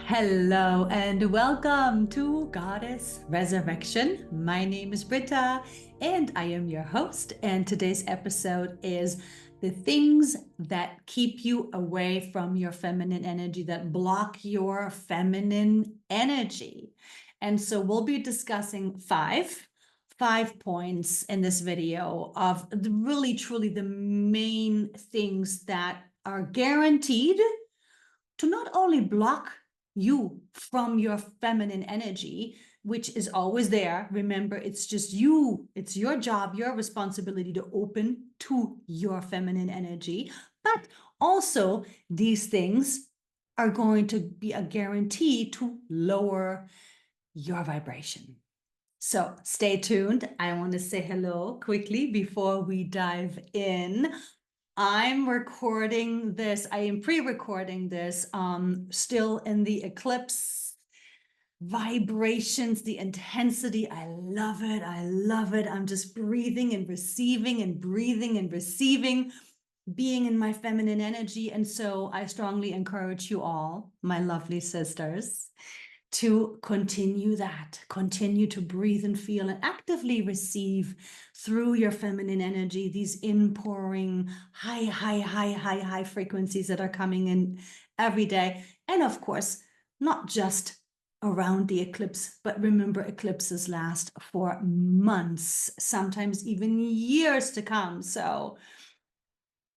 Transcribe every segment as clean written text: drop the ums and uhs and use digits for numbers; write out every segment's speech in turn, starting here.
Hello and welcome to Goddess Resurrection. My name is Britta and I am your host. And today's episode is the things that keep you away from your feminine energy, that block your feminine energy. And so we'll be discussing five points in this video of really truly the main things that are guaranteed to not only block you from your feminine energy, which is always there. Remember, it's just you, it's your job, your responsibility to open to your feminine energy. But also, these things are going to be a guarantee to lower your vibration. So stay tuned. I want to say hello quickly before we dive in. I'm recording this, I am pre-recording this, still in the eclipse vibrations, the intensity. I love it. I love it. I'm just breathing and receiving and breathing and receiving, being in my feminine energy. And so I strongly encourage you all, my lovely sisters, to continue that, continue to breathe and feel and actively receive through your feminine energy, these inpouring high frequencies that are coming in every day. And of course, not just around the eclipse, but remember, eclipses last for months, sometimes even years to come. So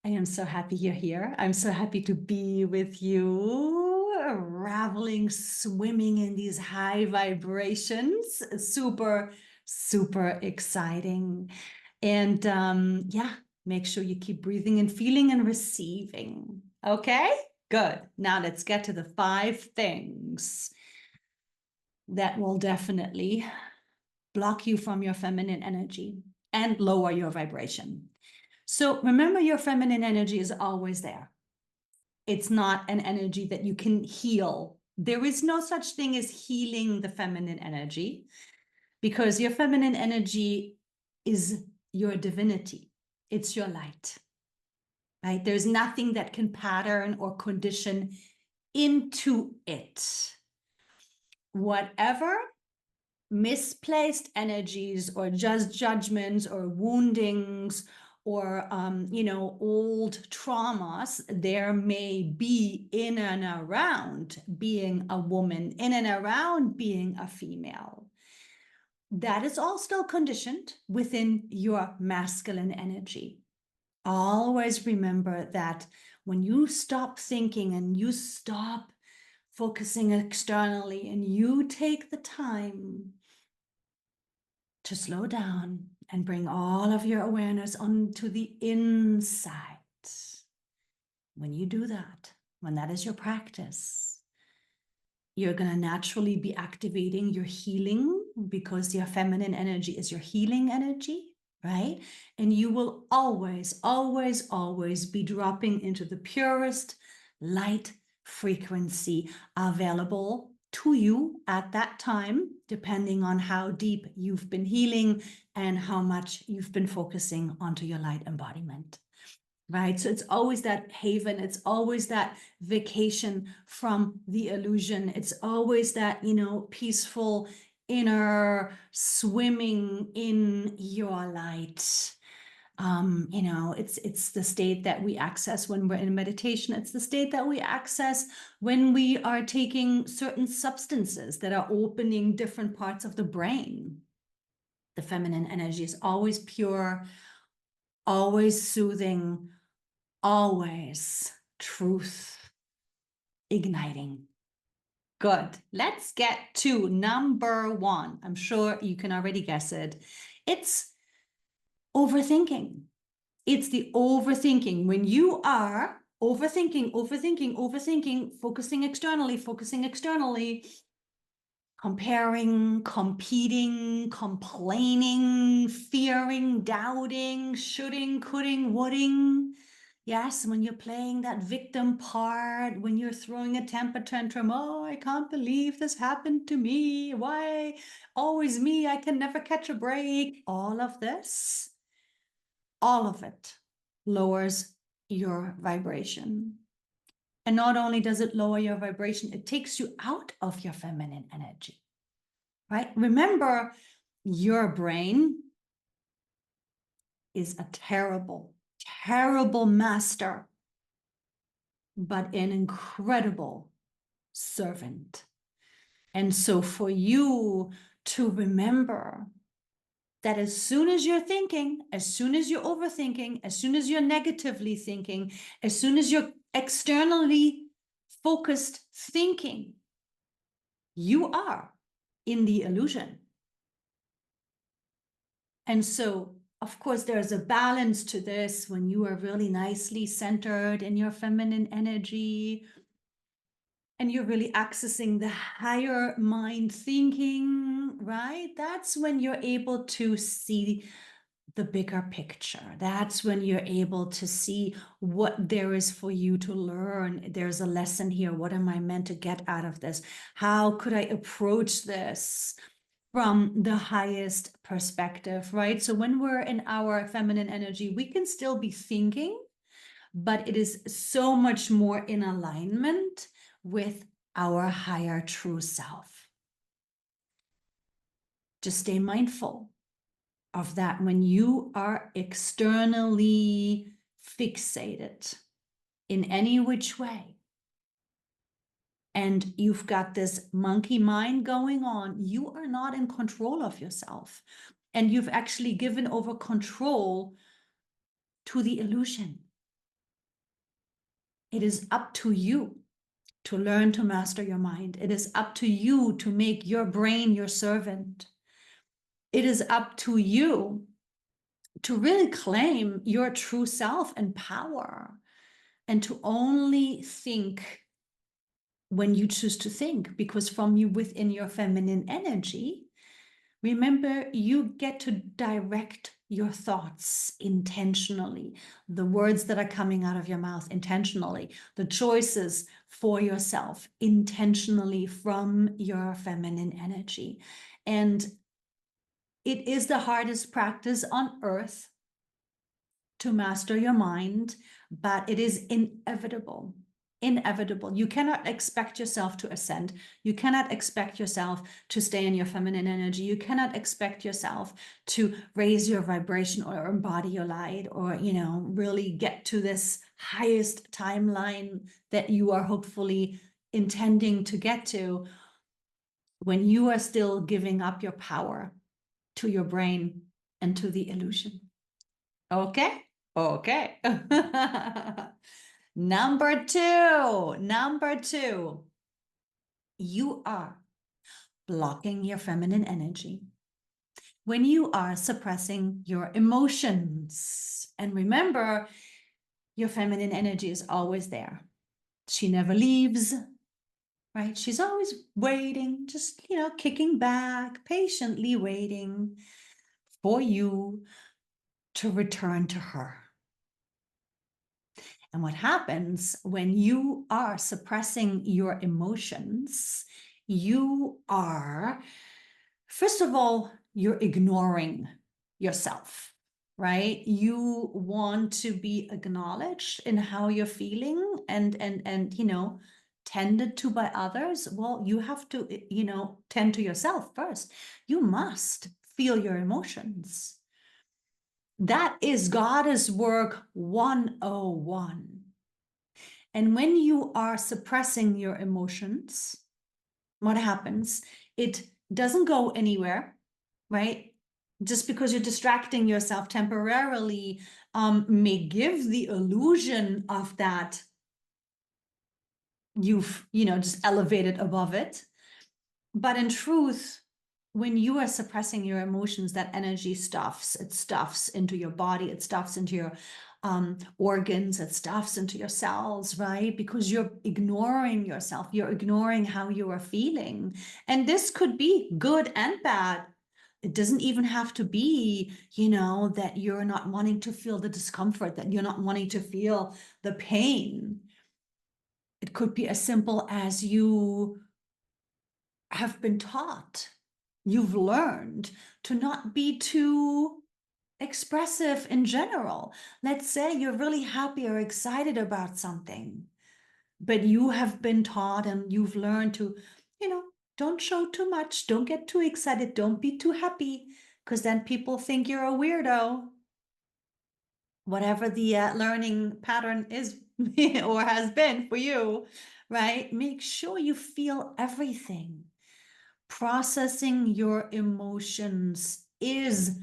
I am so happy you're here. I'm so happy to be with you, raveling, swimming in these high vibrations. Super, super exciting. And yeah, make sure you keep breathing and feeling and receiving. Okay, good. Now let's get to the 5 things that will definitely block you from your feminine energy and lower your vibration. So remember, your feminine energy is always there. It's not an energy that you can heal. There is no such thing as healing the feminine energy, because your feminine energy is your divinity. It's your light, right? There's nothing that can pattern or condition into it. Whatever misplaced energies or just judgments or woundings or old traumas there may be in and around being a woman, in and around being a female, that is all still conditioned within your masculine energy. Always remember that when you stop thinking and you stop focusing externally and you take the time to slow down and bring all of your awareness onto the inside. When you do that, when that is your practice, you're going to naturally be activating your healing, because your feminine energy is your healing energy, right? And you will always, always, always be dropping into the purest light frequency available to you at that time, depending on how deep you've been healing and how much you've been focusing onto your light embodiment, right? So it's always that haven. It's always that vacation from the illusion. It's always that, peaceful inner swimming in your light. It's the state that we access when we're in meditation. It's the state that we access when we are taking certain substances that are opening different parts of the brain. The feminine energy is always pure, always soothing, always truth igniting. Good. Let's get to number 1. I'm sure you can already guess it. It's overthinking. It's the overthinking. When you are overthinking, focusing externally, comparing, competing, complaining, fearing, doubting, shoulding, coulding, woulding. Yes, when you're playing that victim part, when you're throwing a temper tantrum, oh, I can't believe this happened to me. Why? Always me, I can never catch a break. All of this, all of it lowers your vibration. And not only does it lower your vibration, it takes you out of your feminine energy, right? Remember, your brain is a terrible, terrible master, but an incredible servant. And so for you to remember that as soon as you're thinking, as soon as you're overthinking, as soon as you're negatively thinking, as soon as you're externally focused thinking, you are in the illusion. And so, of course, there's a balance to this when you are really nicely centered in your feminine energy and you're really accessing the higher mind thinking, right? That's when you're able to see the bigger picture. That's when you're able to see what there is for you to learn. There's a lesson here. What am I meant to get out of this? How could I approach this from the highest perspective, right? So when we're in our feminine energy, we can still be thinking, but it is so much more in alignment with our higher true self. Just stay mindful of that when you are externally fixated in any which way. And you've got this monkey mind going on, you are not in control of yourself. And you've actually given over control to the illusion. It is up to you to learn to master your mind. It is up to you to make your brain your servant. It is up to you to really claim your true self and power, and to only think when you choose to think, because from you within your feminine energy, remember, you get to direct your thoughts intentionally, the words that are coming out of your mouth intentionally, the choices for yourself intentionally from your feminine energy. And it is the hardest practice on earth to master your mind, but it is inevitable. Inevitable. You cannot expect yourself to ascend. You cannot expect yourself to stay in your feminine energy. You cannot expect yourself to raise your vibration or embody your light, or, really get to this highest timeline that you are hopefully intending to get to when you are still giving up your power to your brain and to the illusion. Okay? Okay. Number two, you are blocking your feminine energy when you are suppressing your emotions. And remember, your feminine energy is always there. She never leaves, right? She's always waiting, just, kicking back, patiently waiting for you to return to her. And what happens when you are suppressing your emotions, you are, first of all, you're ignoring yourself, right? You want to be acknowledged in how you're feeling and tended to by others. Well, you have to, tend to yourself first. You must feel your emotions. That is Goddess work 101. And when you are suppressing your emotions, what happens? It doesn't go anywhere, right? Just because you're distracting yourself temporarily may give the illusion of that you've, just elevated above it. But in truth, when you are suppressing your emotions, that energy stuffs into your body, it stuffs into your organs, it stuffs into your cells, right? Because you're ignoring yourself, you're ignoring how you are feeling. And this could be good and bad. It doesn't even have to be, that you're not wanting to feel the discomfort, that you're not wanting to feel the pain. It could be as simple as you have been taught, you've learned to not be too expressive in general. Let's say you're really happy or excited about something. but you have been taught and you've learned to, don't show too much, don't get too excited, don't be too happy, because then people think you're a weirdo. Whatever the learning pattern is or has been for you, right? Make sure you feel everything. Processing your emotions is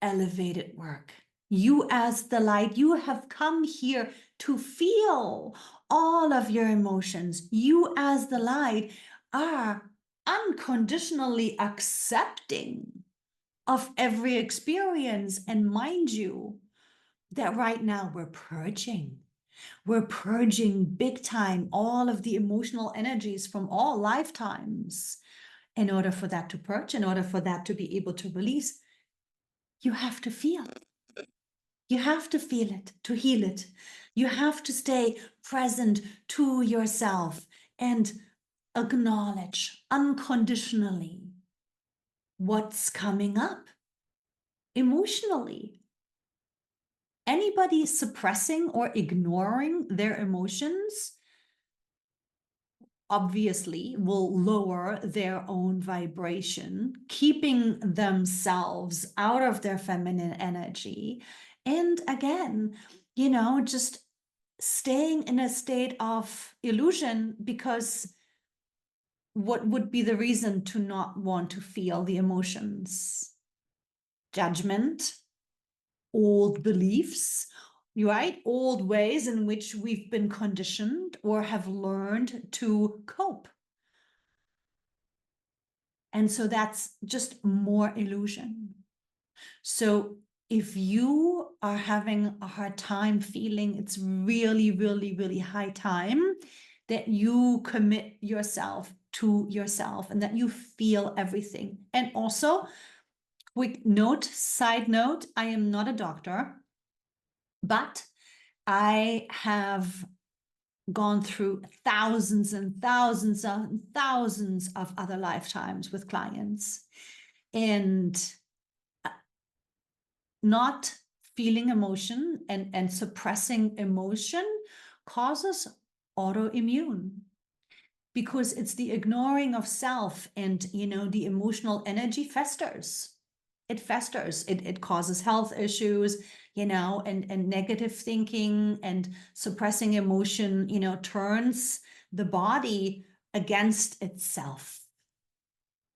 elevated work. You, as the light, you have come here to feel all of your emotions. You, as the light, are unconditionally accepting of every experience. And mind you, that right now we're purging. We're purging big time all of the emotional energies from all lifetimes. In order for that to purge, in order for that to be able to release, you have to feel. You have to feel it to heal it. You have to stay present to yourself and acknowledge unconditionally what's coming up emotionally. Anybody suppressing or ignoring their emotions obviously will lower their own vibration, keeping themselves out of their feminine energy. And again, just staying in a state of illusion, because what would be the reason to not want to feel the emotions? Judgment, old beliefs, right? Old ways in which we've been conditioned or have learned to cope. And so that's just more illusion. So if you are having a hard time feeling, it's really, really, really high time that you commit yourself to yourself and that you feel everything. And also, quick note, side note, I am not a doctor, but I have gone through thousands and thousands and thousands of other lifetimes with clients. And not feeling emotion and suppressing emotion causes autoimmune, because it's the ignoring of self, and the emotional energy festers. It festers. It causes health issues, and negative thinking and suppressing emotion, turns the body against itself.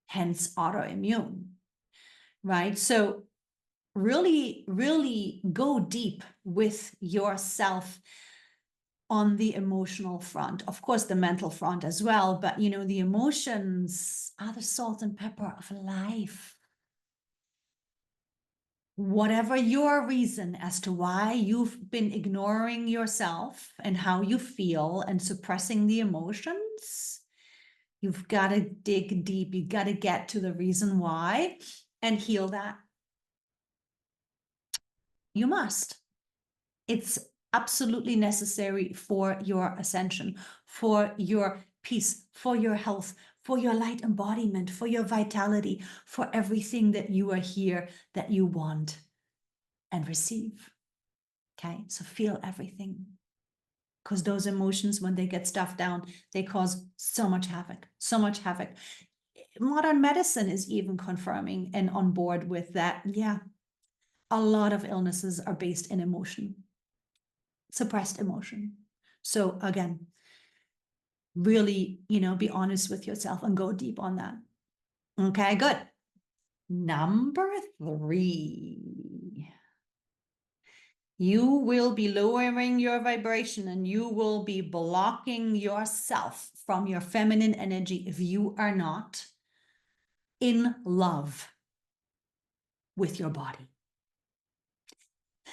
Hence autoimmune, right? So really, really go deep with yourself on the emotional front. Of course, the mental front as well, but the emotions are the salt and pepper of life. Whatever your reason as to why you've been ignoring yourself and how you feel and suppressing the emotions, you've got to dig deep. You've got to get to the reason why and heal that. You must. It's absolutely necessary for your ascension, for your peace, for your health, for your light embodiment, for your vitality, for everything that you are here, that you want and receive. Okay, so feel everything. Because those emotions, when they get stuffed down, they cause so much havoc, so much havoc. Modern medicine is even confirming and on board with that. Yeah, a lot of illnesses are based in emotion. Suppressed emotion. So again, really, be honest with yourself and go deep on that. Okay, good. Number 3. You will be lowering your vibration and you will be blocking yourself from your feminine energy if you are not in love with your body.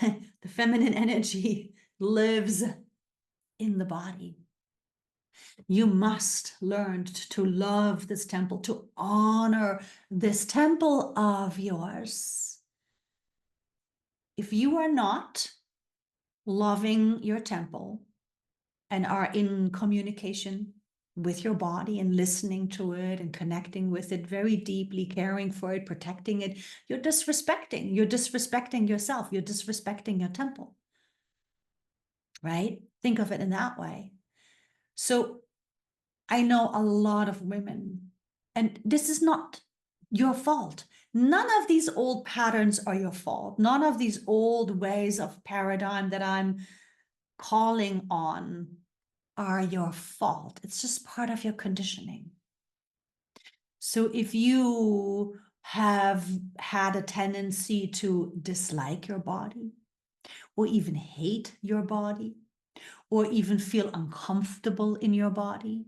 The feminine energy lives in the body. You must learn to love this temple, to honor this temple of yours. If you are not loving your temple and are in communication with your body and listening to it and connecting with it very deeply, caring for it, protecting it, you're disrespecting yourself, you're disrespecting your temple, right? Think of it in that way. So I know a lot of women, and this is not your fault. None of these old patterns are your fault. None of these old ways of paradigm that I'm calling on are your fault. It's just part of your conditioning. So if you have had a tendency to dislike your body, or even hate your body, or even feel uncomfortable in your body,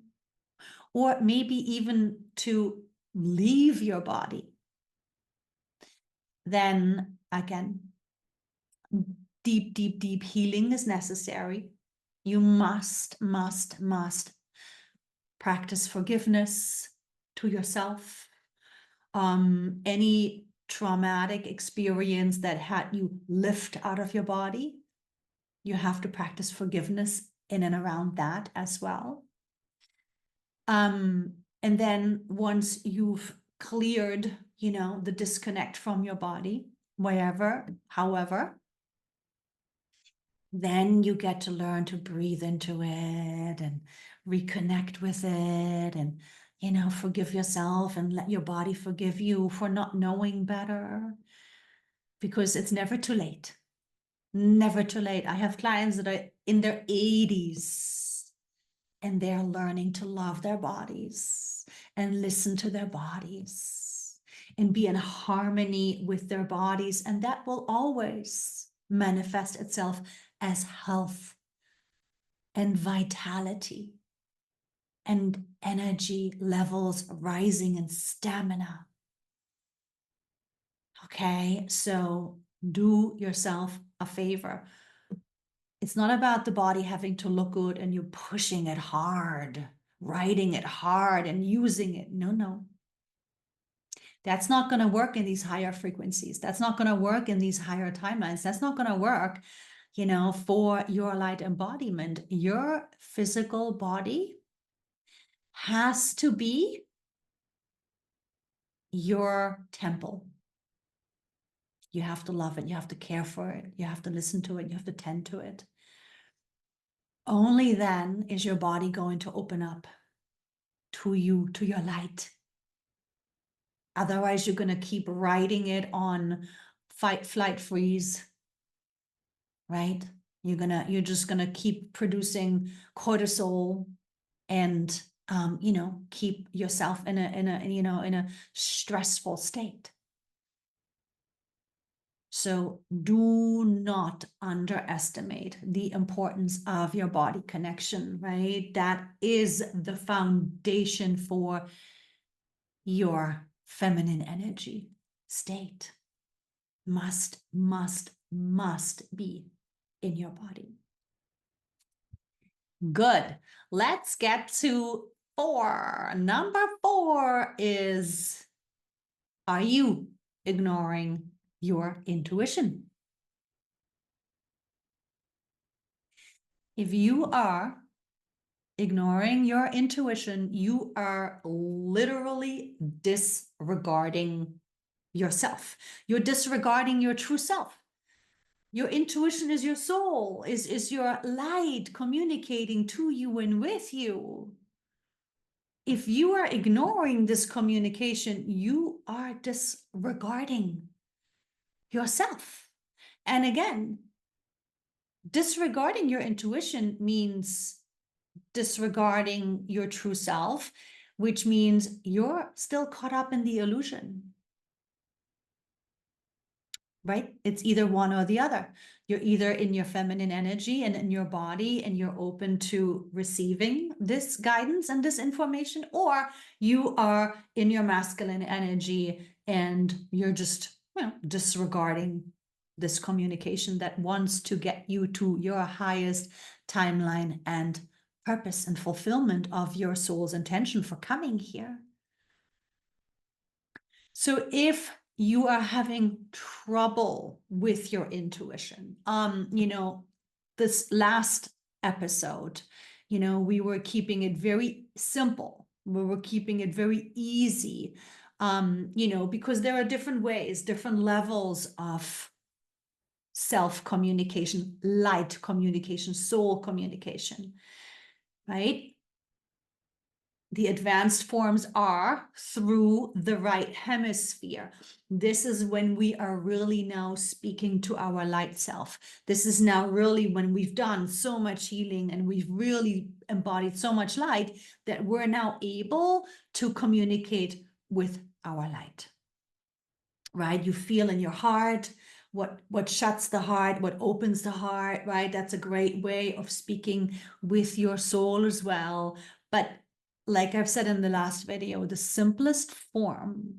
or maybe even to leave your body, then again, deep, deep, deep healing is necessary. You must practice forgiveness to yourself. Any traumatic experience that had you lift out of your body, you have to practice forgiveness in and around that as well. And then once you've cleared, the disconnect from your body, however, then you get to learn to breathe into it and reconnect with it and, forgive yourself and let your body forgive you for not knowing better, because it's never too late. Never too late. I have clients that are in their 80s and they're learning to love their bodies and listen to their bodies and be in harmony with their bodies. And that will always manifest itself as health and vitality and energy levels rising and stamina. Okay, so do yourself a favor. It's not about the body having to look good and you pushing it hard, riding it hard and using it. No. That's not going to work in these higher frequencies. That's not going to work in these higher timelines. That's not going to work, for your light embodiment. Your physical body has to be your temple. You have to love it. You have to care for it. You have to listen to it. You have to tend to it. Only then is your body going to open up to you, to your light. Otherwise, you're going to keep riding it on fight, flight, freeze, right? You're just gonna keep producing cortisol and keep yourself in a stressful state. So do not underestimate the importance of your body connection, right? That is the foundation for your feminine energy state. Must be in your body. Good. Let's get to 4. Number 4 is, are you ignoring your intuition? If you are ignoring your intuition, you are literally disregarding yourself. You're disregarding your true self. Your intuition is your soul, is your light communicating to you and with you. If you are ignoring this communication, you are disregarding yourself. And again, disregarding your intuition means disregarding your true self, which means you're still caught up in the illusion. Right? It's either one or the other. You're either in your feminine energy and in your body, and you're open to receiving this guidance and this information, or you are in your masculine energy and you're just, disregarding this communication that wants to get you to your highest timeline and purpose and fulfillment of your soul's intention for coming here. So if you are having trouble with your intuition, this last episode, we were keeping it very simple. We were keeping it very easy, because there are different ways, different levels of self-communication, light communication, soul communication, right? the advanced forms are through the right hemisphere. This is when we are really now speaking to our light self. This is now really when we've done so much healing and we've really embodied so much light that we're now able to communicate with our light. Right? You feel in your heart what shuts the heart, what opens the heart, right? That's a great way of speaking with your soul as well. But like I've said in the last video, the simplest form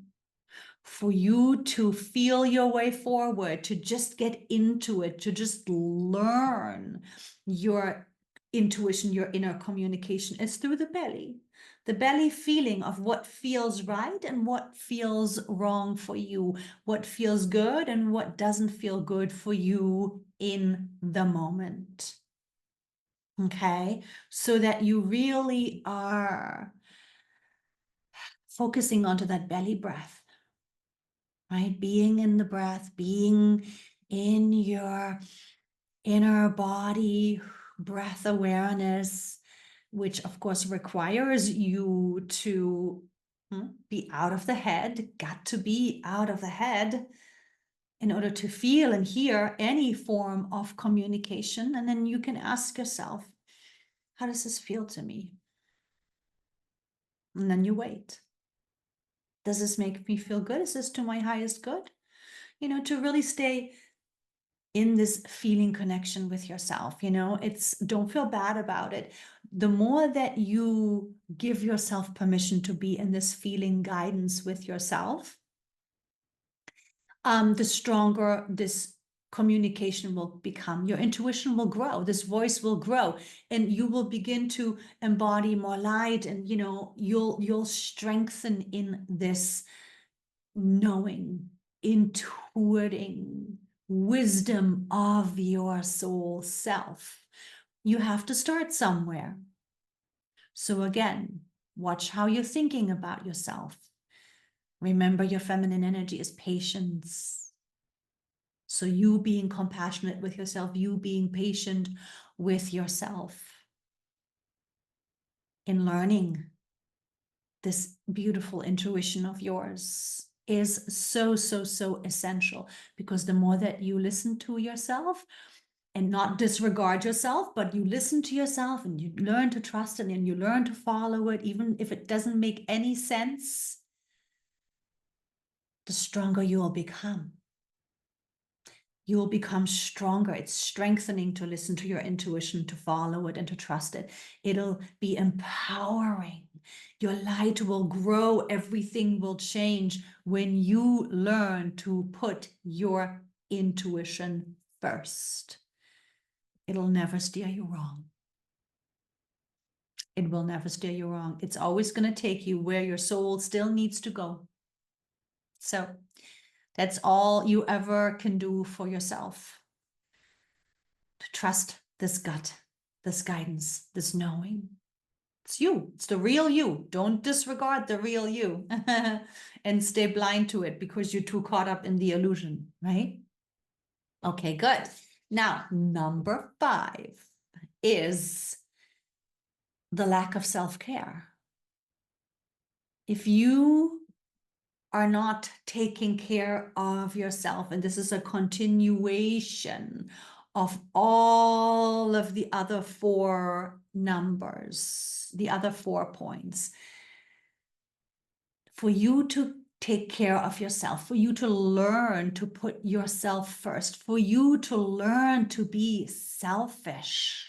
for you to feel your way forward, to just get into it, to just learn your intuition, your inner communication is through the belly. The belly feeling of what feels right and what feels wrong for you, what feels good and what doesn't feel good for you in the moment. Okay, so that you really are focusing onto that belly breath, right? Being in the breath, being in your inner body, breath awareness, which of course requires you to be out of the head, got to be out of the head in order to feel and hear any form of communication. And then you can ask yourself, how does this feel to me? And then you wait. Does this make me feel good? Is this to my highest good? You know, to really stay in this feeling connection with yourself. You know, don't feel bad about it. The more that you give yourself permission to be in this feeling guidance with yourself, the stronger this communication will become. Your intuition will grow, this voice will grow, and you will begin to embody more light, and you know, you'll strengthen in this knowing, intuiting wisdom of your soul self. You have to start somewhere. So again, watch how you're thinking about yourself. Remember, your feminine energy is patience. So you being compassionate with yourself, you being patient with yourself in learning this beautiful intuition of yours is so, so, so essential, because the more that you listen to yourself and not disregard yourself, but you listen to yourself and you learn to trust it and you learn to follow it, even if it doesn't make any sense, the stronger you will become. You will become stronger. It's strengthening to listen to your intuition, to follow it and to trust it. It'll be empowering. Your light will grow. Everything will change when you learn to put your intuition first. It'll never steer you wrong. It will never steer you wrong. It's always going to take you where your soul still needs to go. So that's all you ever can do for yourself. To trust this gut, this guidance, this knowing. It's you. It's the real you. Don't disregard the real you and stay blind to it because you're too caught up in the illusion, right? Okay, good. Now, number 5 is the lack of self-care. If you are not taking care of yourself, and this is a continuation of all of the other 4 numbers, the other 4 points, for you to take care of yourself, for you to learn to put yourself first, for you to learn to be selfish,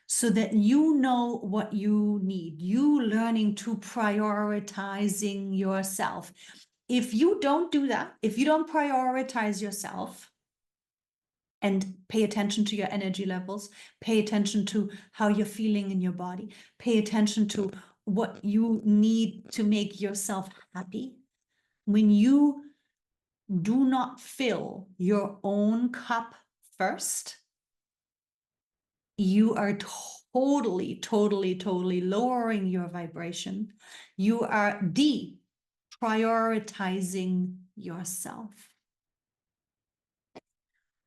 so that you know what you need, you learning to prioritizing yourself. If you don't do that, if you don't prioritize yourself and pay attention to your energy levels, pay attention to how you're feeling in your body, pay attention to what you need to make yourself happy, when you do not fill your own cup first, you are totally, totally, totally lowering your vibration. You are deprioritizing yourself.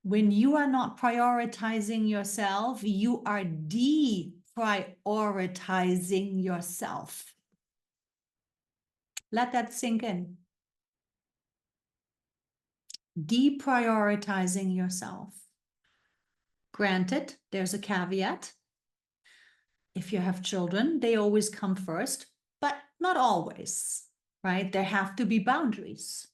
When you are not prioritizing yourself, you are deprioritizing yourself. Let that sink in. Deprioritizing yourself. Granted, there's a caveat. If you have children, they always come first, but not always, right? There have to be boundaries,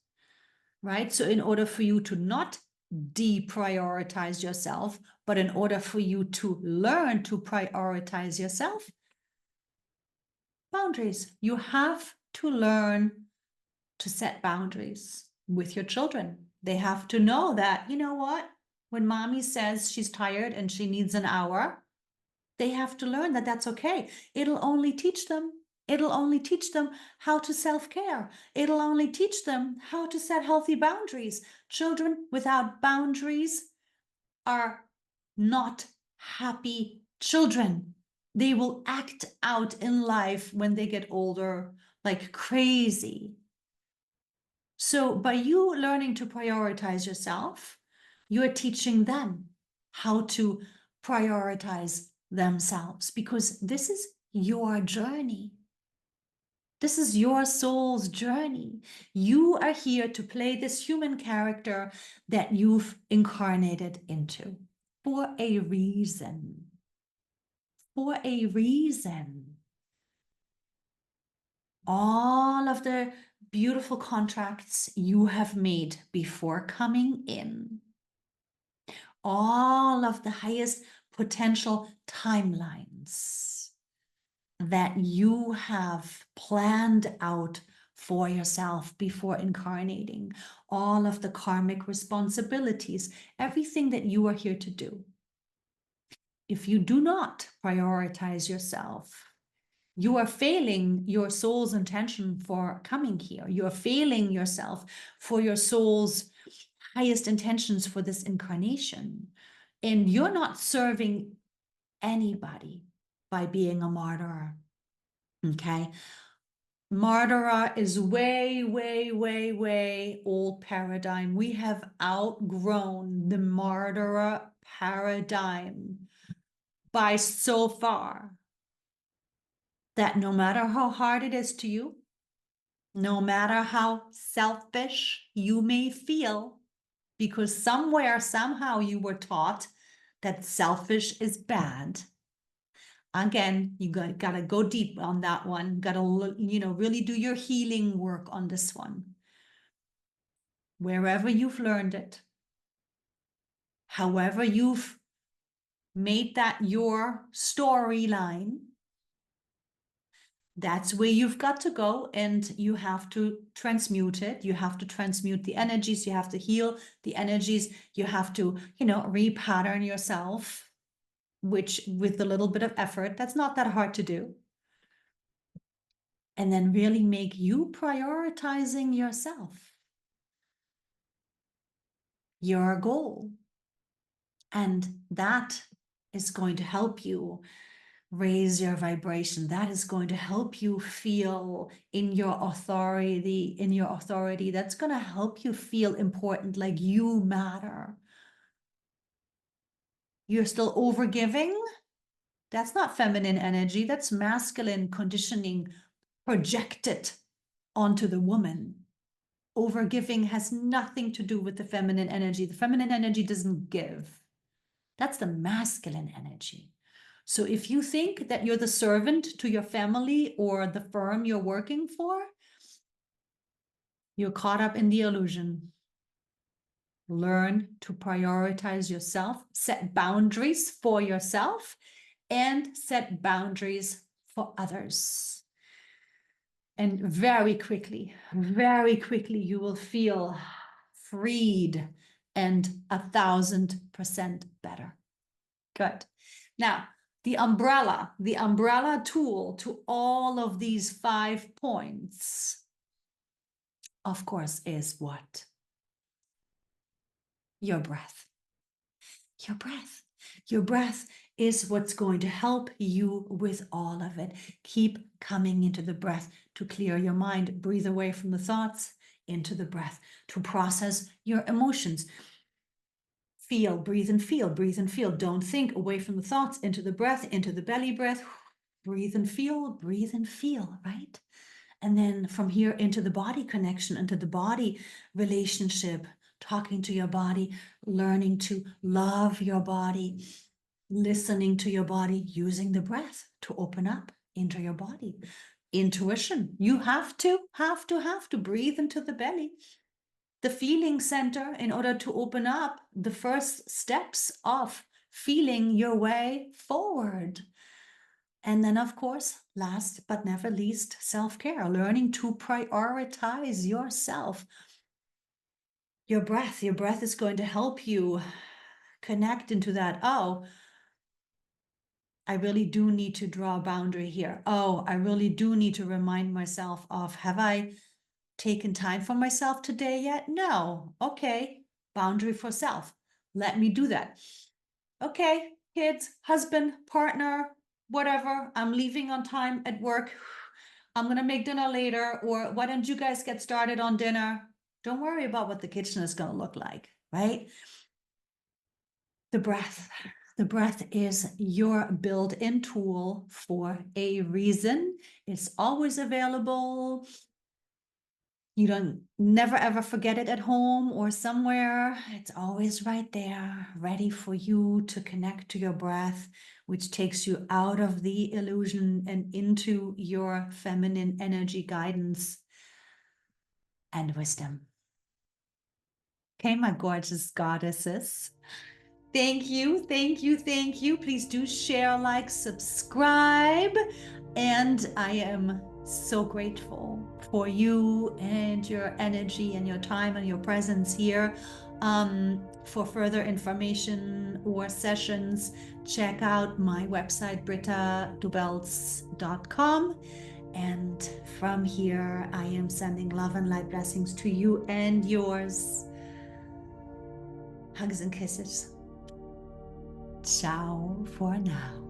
right? So in order for you to not deprioritize yourself, but in order for you to learn to prioritize yourself, boundaries. You have to learn to set boundaries with your children. They have to know that, you know what, when mommy says she's tired and she needs an hour, they have to learn that that's okay. It'll only teach them how to self-care. It'll only teach them how to set healthy boundaries. Children without boundaries are not happy children. They will act out in life when they get older like crazy. So by you learning to prioritize yourself, you're teaching them how to prioritize themselves, because this is your journey. This is your soul's journey. You are here to play this human character that you've incarnated into for a reason. For a reason. All of the beautiful contracts you have made before coming in, all of the highest potential timelines that you have planned out for yourself before incarnating, all of the karmic responsibilities, everything that you are here to do. If you do not prioritize yourself, you are failing your soul's intention for coming here. You are failing yourself for your soul's highest intentions for this incarnation. And you're not serving anybody by being a martyr. Okay? Martyra is way, way, way, way old paradigm. We have outgrown the martyra paradigm by so far that no matter how hard it is to you, no matter how selfish you may feel, because somewhere, somehow you were taught that selfish is bad. Again, you gotta go deep on that one. Gotta, really do your healing work on this one. Wherever you've learned it, however you've made that your storyline, that's where you've got to go, and you have to transmute it. You have to transmute the energies. You have to heal the energies. You have to, repattern yourself, which with a little bit of effort, that's not that hard to do. And then really make you prioritizing yourself your goal. And that is going to help you raise your vibration. That is going to help you feel in your authority, That's going to help you feel important, like you matter. You're still overgiving. That's not feminine energy. That's masculine conditioning projected onto the woman. Overgiving has nothing to do with the feminine energy. The feminine energy doesn't give. That's the masculine energy. So if you think that you're the servant to your family or the firm you're working for, you're caught up in the illusion. Learn to prioritize yourself, set boundaries for yourself, and set boundaries for others. And very quickly, you will feel freed and 1,000% better. Good. Now, the umbrella tool to all of these 5 points, of course, is what? Your breath. Your breath. Your breath is what's going to help you with all of it. Keep coming into the breath to clear your mind. Breathe away from the thoughts, into the breath to process your emotions. Feel, breathe and feel, breathe and feel. Don't think, away from the thoughts, into the breath, into the belly breath. Breathe and feel, right? And then from here into the body connection, into the body relationship, talking to your body, learning to love your body, listening to your body, using the breath to open up into your body. Intuition. You have to breathe into the belly, the feeling center, in order to open up the first steps of feeling your way forward. And then, of course, last but never least, self-care, learning to prioritize yourself. Your breath is going to help you connect into that. Oh, I really do need to draw a boundary here. Oh, I really do need to remind myself of, have I taken time for myself today yet? No. Okay. Boundary for self. Let me do that. Okay, kids, husband, partner, whatever. I'm leaving on time at work. I'm going to make dinner later. Or why don't you guys get started on dinner? Don't worry about what the kitchen is going to look like, right? The breath. The breath is your built-in tool for a reason. It's always available. You don't never ever forget it at home or somewhere. It's always right there, ready for you to connect to your breath, which takes you out of the illusion and into your feminine energy guidance and wisdom. Okay, my gorgeous goddesses. Thank you, thank you, thank you. Please do share, like, subscribe. And I am so grateful for you and your energy and your time and your presence here. For further information or sessions, check out my website, brittadubelts.com. And from here, I am sending love and light blessings to you and yours. Hugs and kisses. Ciao for now.